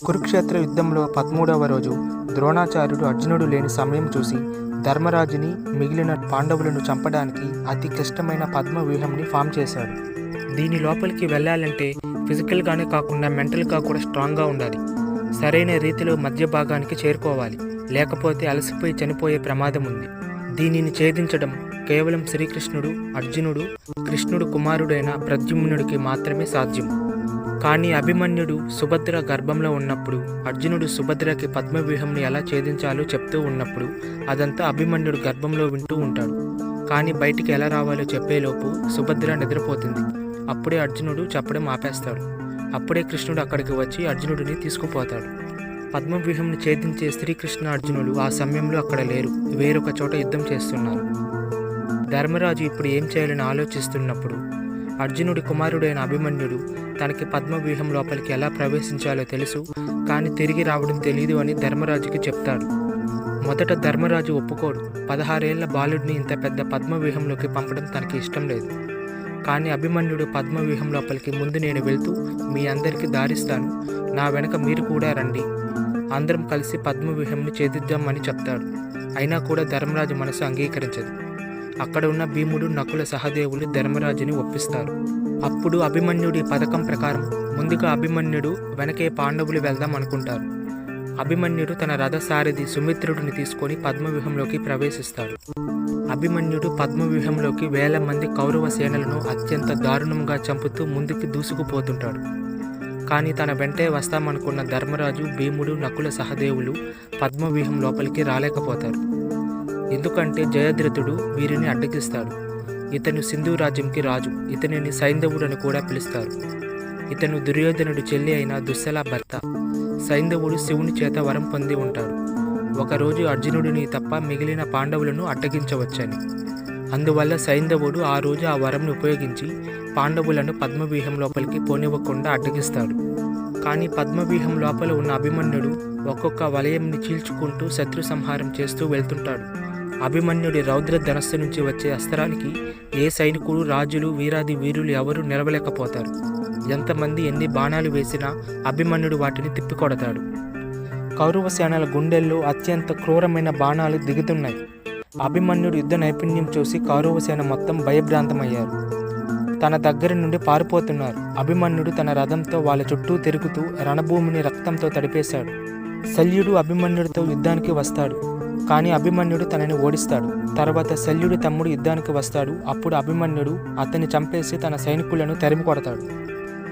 కురుక్షేత్ర యుద్ధంలో 13వ రోజు ద్రోణాచార్యుడు అర్జునుడు లేని సమయం చూసి ధర్మరాజుని మిగిలిన పాండవులను చంపడానికి అతి క్లిష్టమైన పద్మ వ్యూహంని ఫామ్ చేశాడు. దీని లోపలికి వెళ్ళాలంటే ఫిజికల్గానే కాకుండా మెంటల్గా కూడా స్ట్రాంగ్గా ఉండాలి. సరైన రీతిలో మధ్య భాగానికి చేరుకోవాలి, లేకపోతే అలసిపోయి చనిపోయే ప్రమాదం ఉంది. దీనిని ఛేదించడం కేవలం శ్రీకృష్ణుడు, అర్జునుడు, కృష్ణుడు కుమారుడైన ప్రద్యుమ్నుడికి మాత్రమే సాధ్యం. కానీ అభిమన్యుడు సుభద్ర గర్భంలో ఉన్నప్పుడు అర్జునుడు సుభద్రకి పద్మవ్యూహంని ఎలా ఛేదించాలో చెప్తూ ఉన్నప్పుడు అదంతా అభిమన్యుడు గర్భంలో వింటూ ఉంటాడు. కానీ బయటికి ఎలా రావాలో చెప్పేలోపు సుభద్ర నిద్రపోతుంది. అప్పుడే అర్జునుడు చెప్పడం ఆపేస్తాడు. అప్పుడే కృష్ణుడు అక్కడికి వచ్చి అర్జునుడిని తీసుకుపోతాడు. పద్మవ్యూహంని ఛేదించే శ్రీకృష్ణ అర్జునులు ఆ సమయంలో అక్కడ లేరు, వేరొక చోట యుద్ధం చేస్తున్నారు. ధర్మరాజు ఇప్పుడు ఏం చేయాలని ఆలోచిస్తున్నప్పుడు అర్జునుడి కుమారుడైన అభిమన్యుడు తనకి పద్మవ్యూహం లోపలికి ఎలా ప్రవేశించాలో తెలుసు, కానీ తిరిగి రావడం తెలియదు అని ధర్మరాజుకి చెప్తాడు. మొదట ధర్మరాజు ఒప్పుకోడు. 16 ఏళ్ల బాలుడిని ఇంత పెద్ద పద్మవ్యూహంలోకి పంపడం తనకి ఇష్టం లేదు. కానీ అభిమన్యుడు పద్మవ్యూహం లోపలికి ముందు నేను వెళ్తూ మీ అందరికీ దారిస్తాను, నా వెనక మీరు కూడా రండి, అందరం కలిసి పద్మవ్యూహంని ఛేదిద్దామని చెప్తాడు. అయినా కూడా ధర్మరాజు మనసు అంగీకరించదు. అక్కడ ఉన్న భీముడు, నకుల, సహదేవులు ధర్మరాజుని ఒప్పిస్తారు. అప్పుడు అభిమన్యుడి పథకం ప్రకారం ముందుగా అభిమన్యుడు వెనకే పాండవులు వెళ్దాం అనుకుంటారు. అభిమన్యుడు తన రథసారథి సుమిత్రుడిని తీసుకొని పద్మవ్యూహంలోకి ప్రవేశిస్తాడు. అభిమన్యుడు పద్మవ్యూహంలోకి వేల మంది కౌరవ సేనలను అత్యంత దారుణంగా చంపుతూ ముందుకు దూసుకుపోతుంటాడు. కానీ తన వెంటే వస్తామనుకున్న ధర్మరాజు, భీముడు, నకుల, సహదేవులు పద్మవ్యూహం లోపలికి రాలేకపోతారు. ఎందుకంటే జయద్రథుడు వీరిని అడ్డగిస్తాడు. ఇతను సింధు రాజ్యంకి రాజు. ఇతనిని సైంధవుడు అని కూడా పిలుస్తారు. ఇతను దుర్యోధనుడి చెల్లి అయిన దుశ్శల భర్త. సైంధవుడు శివుని చేత వరం పొంది ఉంటాడు, ఒకరోజు అర్జునుడిని తప్ప మిగిలిన పాండవులను అడ్డగించవచ్చని. అందువల్ల సైంధవుడు ఆ రోజు ఆ వరంను ఉపయోగించి పాండవులను పద్మవ్యూహం లోపలికి పోనివ్వకుండా అడ్డగిస్తాడు. కానీ పద్మవ్యూహం లోపల ఉన్న అభిమన్యుడు ఒక్కొక్క వలయంని చీల్చుకుంటూ శత్రు సంహారం చేస్తూ వెళ్తుంటాడు. అభిమన్యుడి రౌద్ర ధనస్సు నుంచి వచ్చే అస్త్రానికి ఏ సైనికుడు, రాజులు, వీరాది వీరులు ఎవరూ నిలవలేకపోతారు. ఎంతమంది ఎన్ని బాణాలు వేసినా అభిమన్యుడు వాటిని తిప్పికొడతాడు. కౌరవ సేనల గుండెల్లో అత్యంత క్రూరమైన బాణాలు దిగుతున్నాయి. అభిమన్యుడు యుద్ధ నైపుణ్యం చూసి కౌరవ సేన మొత్తం భయభ్రాంతమయ్యారు. తన దగ్గర నుండి పారిపోతున్నారు. అభిమన్యుడు తన రథంతో వాళ్ళ చుట్టూ తిరుగుతూ రణభూమిని రక్తంతో తడిపేశాడు. శల్యుడు అభిమన్యుడితో యుద్ధానికి వస్తాడు, కానీ అభిమన్యుడు తనని ఓడిస్తాడు. తర్వాత శల్యుడి తమ్ముడు యుద్ధానికి వస్తాడు. అప్పుడు అభిమన్యుడు అతన్ని చంపేసి తన సైనికులను తరిమి కొడతాడు.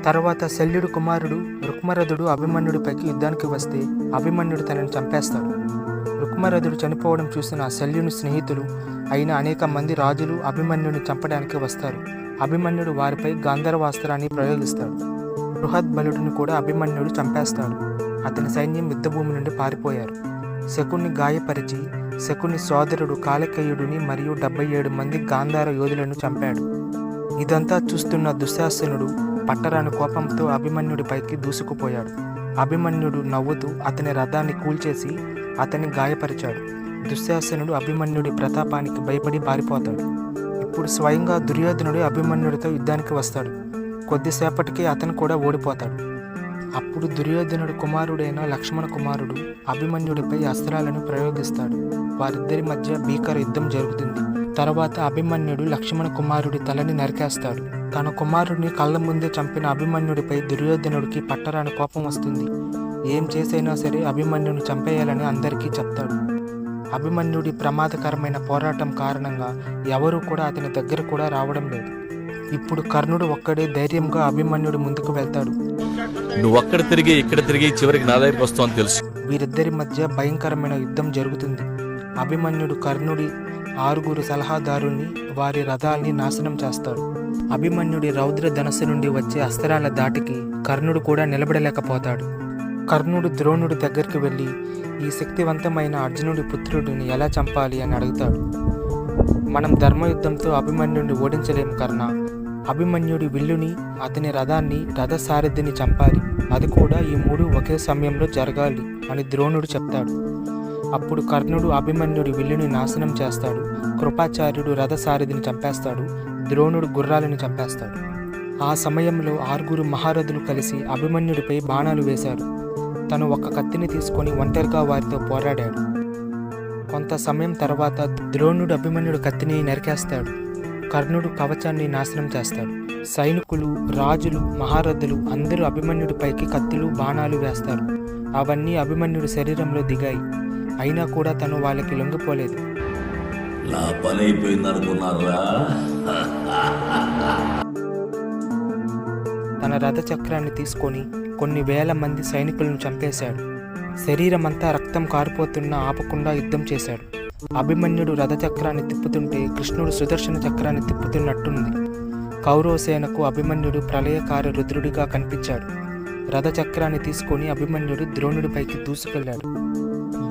తర్వాత శల్యుడు కుమారుడు రుక్మరథుడు అభిమన్యుడిపైకి యుద్ధానికి వస్తే అభిమన్యుడు తనని చంపేస్తాడు. రుక్మరథుడు చనిపోవడం చూసిన శల్యుని స్నేహితులు అయిన అనేక మంది రాజులు అభిమన్యుడిని చంపడానికి వస్తారు. అభిమన్యుడు వారిపై గాంధర్వాస్త్రాన్ని ప్రయోగిస్తాడు. బృహద్బలుడిని కూడా అభిమన్యుడు చంపేస్తాడు. అతని సైన్యం యుద్ధభూమి నుండి పారిపోయారు. శకుని గాయపరిచి శకుని సోదరుడు కాలకేయుడిని మరియు 77 మంది గాంధార యోధులను చంపాడు. ఇదంతా చూస్తున్న దుశ్శాసనుడు పట్టరాని కోపంతో అభిమన్యుడిపైకి దూసుకుపోయాడు. అభిమన్యుడు నవ్వుతూ అతని రథాన్ని కూల్చేసి అతన్ని గాయపరిచాడు. దుశ్శాసనుడు అభిమన్యుడి ప్రతాపానికి భయపడి పారిపోతాడు. ఇప్పుడు స్వయంగా దుర్యోధనుడు అభిమన్యుడితో యుద్ధానికి వస్తాడు. కొద్దిసేపటికి అతను కూడా ఓడిపోతాడు. అప్పుడు దుర్యోధనుడు కుమారుడైన లక్ష్మణ కుమారుడు అభిమన్యుడిపై అస్త్రాలను ప్రయోగిస్తాడు. వారిద్దరి మధ్య భీకర యుద్ధం జరుగుతుంది. తర్వాత అభిమన్యుడు లక్ష్మణ కుమారుడి తలని నరికేస్తాడు. తన కుమారుడిని కళ్ళ ముందే చంపిన అభిమన్యుడిపై దుర్యోధనుడికి పట్టరాని కోపం వస్తుంది. ఏం చేసైనా సరే అభిమన్యుని చంపేయాలని అందరికీ చెప్తాడు. అభిమన్యుడి ప్రమాదకరమైన పోరాటం కారణంగా ఎవరూ కూడా అతని దగ్గర కూడా రావడం లేదు. ఇప్పుడు కర్ణుడు ఒక్కడే ధైర్యంగా అభిమన్యుడి ముందుకు వెళ్తాడు. నువ్వు అక్కడ తిరిగి ఇక్కడ తిరిగి చివరికి నా దగ్గరికి వస్తావు అని తెలుసు. వీరిద్దరి మధ్య భయంకరమైన యుద్ధం జరుగుతుంది. అభిమన్యుడు కర్ణుడి 6 సలహాదారుల్ని, వారి రథాల్ని నాశనం చేస్తాడు. అభిమన్యుడి రౌద్ర ధనస్సు నుండి వచ్చే అస్త్రాల దాటికి కర్ణుడు కూడా నిలబడలేకపోతాడు. కర్ణుడు ద్రోణుడి దగ్గరికి వెళ్ళి ఈ శక్తివంతమైన అర్జునుడి పుత్రుడిని ఎలా చంపాలి అని అడుగుతాడు. మనం ధర్మయుద్ధంతో అభిమన్యుడిని ఓడించలేము కర్ణ. అభిమన్యుడి విల్లుని, అతని రథాన్ని, రథసారథిని చంపాలి. అది కూడా ఈ 3 ఒకే సమయంలో జరగాలి అని ద్రోణుడు చెప్తాడు. అప్పుడు కర్ణుడు అభిమన్యుడి విల్లుని నాశనం చేస్తాడు. కృపాచార్యుడు రథసారథిని చంపేస్తాడు. ద్రోణుడు గుర్రాలను చంపేస్తాడు. ఆ సమయంలో 6 మహారథులు కలిసి అభిమన్యుడిపై బాణాలు వేశారు. తను ఒక కత్తిని తీసుకొని ఒంటరిగా వారితో పోరాడాడు. కొంత సమయం తర్వాత ద్రోణుడు అభిమన్యుడు కత్తిని నరికేస్తాడు. కర్ణుడు కవచాన్ని నాశనం చేస్తాడు. సైనికులు, రాజులు, మహారథులు అందరూ అభిమన్యుడిపైకి కత్తులు, బాణాలు వేస్తారు. అవన్నీ అభిమన్యుడి శరీరంలో దిగాయి. అయినా కూడా తను వాళ్ళకి లొంగిపోలేదు. నా పని అయిపోయిందనుకున్నారా? తన రథచక్రాన్ని తీసుకొని కొన్ని వేల మంది సైనికులను చంపేశాడు. శరీరమంతా రక్తం కారిపోతున్నా ఆపకుండా యుద్ధం చేశాడు. అభిమన్యుడు రథచక్రాన్ని తిప్పుతుంటే కృష్ణుడు సుదర్శన చక్రాన్ని తిప్పుతున్నట్టుంది. కౌరవసేనకు అభిమన్యుడు ప్రళయకార రుద్రుడిగా కనిపించాడు. రథచక్రాన్ని తీసుకొని అభిమన్యుడు ద్రోణుడిపైకి దూసుకెళ్లాడు.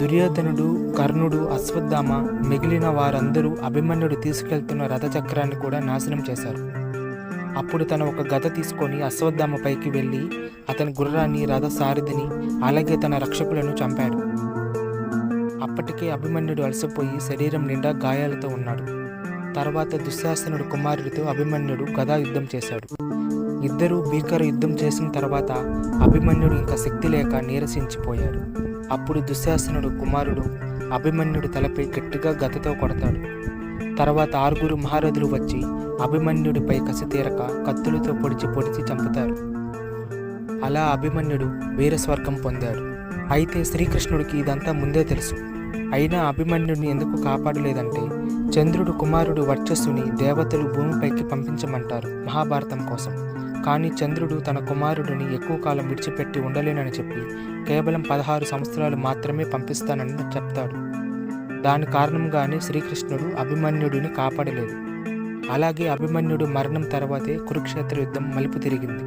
దుర్యోధనుడు, కర్ణుడు, అశ్వత్థామ మిగిలిన వారందరూ అభిమన్యుడు తీసుకెళ్తున్న రథచక్రాన్ని కూడా నాశనం చేశారు. అప్పుడు తను ఒక గద తీసుకొని అశ్వత్థామ పైకి వెళ్ళి అతని గుర్రాన్ని, రథ సారథిని, అలాగే తన రక్షకులను చంపాడు. అప్పటికే అభిమన్యుడు అలసిపోయి శరీరం నిండా గాయాలతో ఉన్నాడు. తర్వాత దుశ్శాసనుడు కుమారుడితో అభిమన్యుడు గదా యుద్ధం చేశాడు. ఇద్దరూ భీకర యుద్ధం చేసిన తర్వాత అభిమన్యుడు ఇంకా శక్తి లేక నీరసించిపోయాడు. అప్పుడు దుశ్శాసనుడు కుమారుడు అభిమన్యుడి తలపై గట్టిగా గదతో కొడతాడు. తర్వాత 6 మహారథులు వచ్చి అభిమన్యుడిపై కసి తీరక కత్తులతో పొడిచి చంపుతారు. అలా అభిమన్యుడు వీరస్వర్గం పొందాడు. అయితే శ్రీకృష్ణుడికి ఇదంతా ముందే తెలుసు. అయినా అభిమన్యుడిని ఎందుకు కాపాడలేదంటే, చంద్రుడు కుమారుడు వర్చస్సుని దేవతలు భూమిపైకి పంపించమంటారు మహాభారతం కోసం. కానీ చంద్రుడు తన కుమారుడిని ఎక్కువ కాలం విడిచిపెట్టి ఉండలేనని చెప్పి కేవలం 16 సంవత్సరాలు మాత్రమే పంపిస్తానని చెప్తాడు. దాని కారణంగానే శ్రీకృష్ణుడు అభిమన్యుడిని కాపాడలేదు. అలాగే అభిమన్యుడు మరణం తర్వాతే కురుక్షేత్ర యుద్ధం మలుపు తిరిగింది.